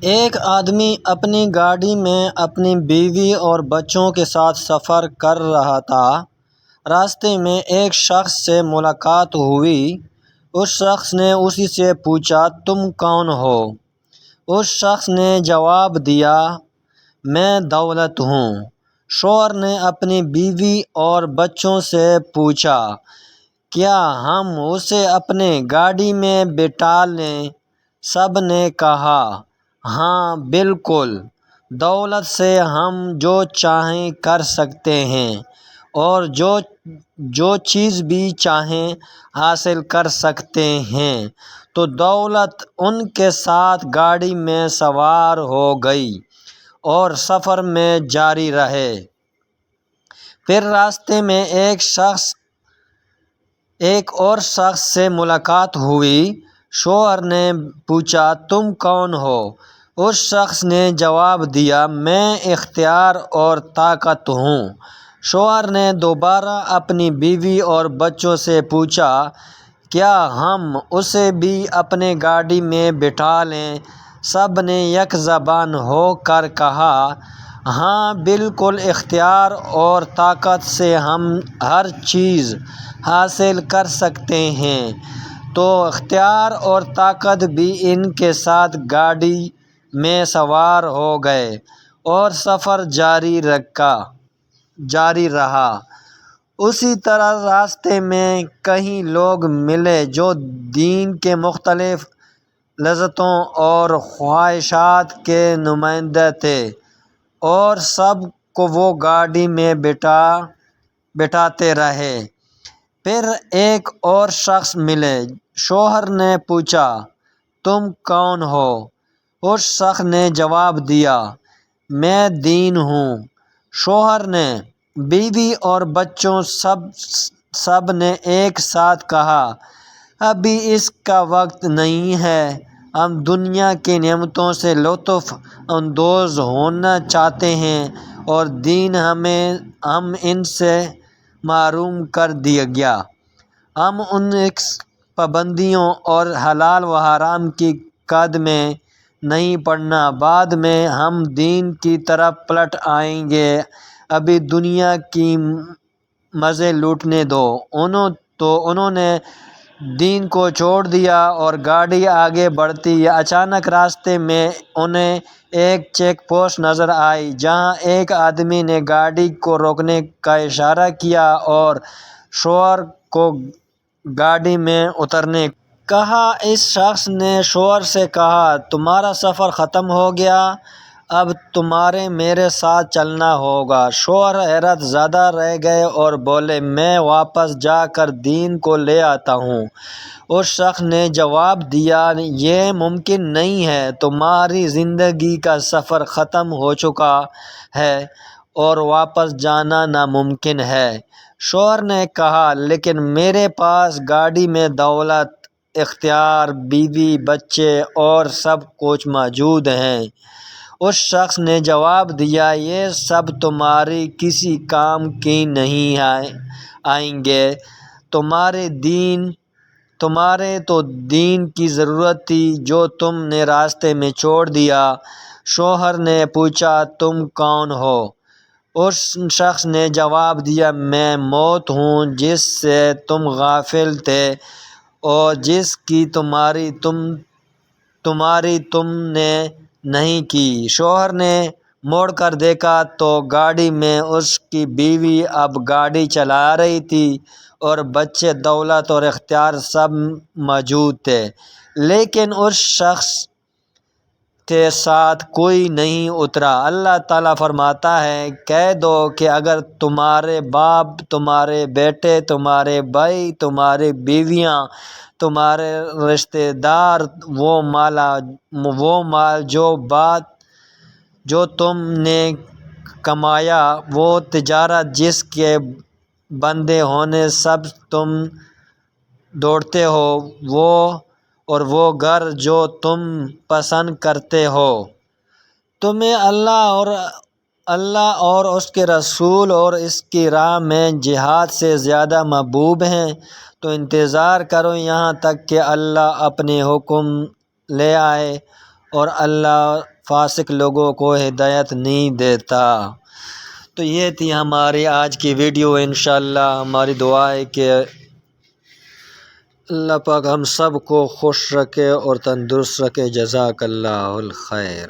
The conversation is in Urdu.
ایک آدمی اپنی گاڑی میں اپنی بیوی اور بچوں کے ساتھ سفر کر رہا تھا۔ راستے میں ایک شخص سے ملاقات ہوئی۔ اس شخص نے اسی سے پوچھا، تم کون ہو؟ اس شخص نے جواب دیا، میں دولت ہوں۔ شوہر نے اپنی بیوی اور بچوں سے پوچھا، کیا ہم اسے اپنے گاڑی میں بٹھا لیں؟ سب نے کہا، ہاں بالکل، دولت سے ہم جو چاہیں کر سکتے ہیں اور جو چیز بھی چاہیں حاصل کر سکتے ہیں۔ تو دولت ان کے ساتھ گاڑی میں سوار ہو گئی اور سفر میں جاری رہے۔ پھر راستے میں ایک اور شخص سے ملاقات ہوئی۔ شوہر نے پوچھا، تم کون ہو؟ اس شخص نے جواب دیا، میں اختیار اور طاقت ہوں۔ شوہر نے دوبارہ اپنی بیوی اور بچوں سے پوچھا، کیا ہم اسے بھی اپنے گاڑی میں بٹھا لیں؟ سب نے یک زبان ہو کر کہا، ہاں بالکل، اختیار اور طاقت سے ہم ہر چیز حاصل کر سکتے ہیں۔ تو اختیار اور طاقت بھی ان کے ساتھ گاڑی میں سوار ہو گئے اور سفر جاری رہا۔ اسی طرح راستے میں کئی لوگ ملے جو دین کے مختلف لذتوں اور خواہشات کے نمائندے تھے، اور سب کو وہ گاڑی میں بٹھاتے رہے۔ پھر ایک اور شخص ملے۔ شوہر نے پوچھا، تم کون ہو؟ اس شخص نے جواب دیا، میں دین ہوں۔ شوہر نے، بیوی اور بچوں سب نے ایک ساتھ کہا، ابھی اس کا وقت نہیں ہے، ہم دنیا کی نعمتوں سے لطف اندوز ہونا چاہتے ہیں اور دین ہم ان سے محروم کر دیا گیا۔ ہم ان پابندیوں اور حلال و حرام کی قید میں نہیں پڑنا، بعد میں ہم دین کی طرف پلٹ آئیں گے، ابھی دنیا کے مزے لوٹنے دو۔ انہوں نے دین کو چھوڑ دیا اور گاڑی آگے بڑھتی۔ اچانک راستے میں انہیں ایک چیک پوسٹ نظر آئی، جہاں ایک آدمی نے گاڑی کو روکنے کا اشارہ کیا اور شوہر کو گاڑی میں اترنے کو کہا۔ اس شخص نے شوہر سے کہا، تمہارا سفر ختم ہو گیا، اب تمہیں میرے ساتھ چلنا ہوگا۔ شوہر حیرت زدہ رہ گئے اور بولے، میں واپس جا کر دین کو لے آتا ہوں۔ اس شخص نے جواب دیا، یہ ممکن نہیں ہے، تمہاری زندگی کا سفر ختم ہو چکا ہے اور واپس جانا ناممکن ہے۔ شوہر نے کہا، لیکن میرے پاس گاڑی میں دولت، اختیار، بیوی، بچے اور سب کچھ موجود ہے۔ اس شخص نے جواب دیا، یہ سب تمہارے کسی کام کے نہیں آئیں گے، تمہارے تو دین کی ضرورت تھی جو تم نے راستے میں چھوڑ دیا۔ شوہر نے پوچھا، تم کون ہو؟ اس شخص نے جواب دیا، میں موت ہوں جس سے تم غافل تھے اور جس کی تیاری تم نے نہیں کی۔ شوہر نے مڑ کر دیکھا تو گاڑی میں اس کی بیوی اب گاڑی چلا رہی تھی اور بچے، دولت اور اختیار سب موجود تھے، لیکن اس شخص کے ساتھ کوئی نہیں اترا۔ اللہ تعالیٰ فرماتا ہے، کہہ دو کہ اگر تمہارے باپ، تمہارے بیٹے، تمہارے بھائی، تمہاری بیویاں، تمہارے رشتہ دار، وہ مال جو تم نے کمایا، وہ تجارت جس کے بندے ہونے سب تم دوڑتے ہو، اور وہ گھر جو تم پسند کرتے ہو، تمہیں اللہ اور اس کے رسول اور اس کی راہ میں جہاد سے زیادہ محبوب ہیں، تو انتظار کرو یہاں تک کہ اللہ اپنے حکم لے آئے، اور اللہ فاسق لوگوں کو ہدایت نہیں دیتا۔ تو یہ تھی ہماری آج کی ویڈیو۔ انشاءاللہ ہماری دعا ہے کہ اللہ پاک ہم سب کو خوش رکھے اور تندرست رکھے۔ جزاک اللہ الخیر۔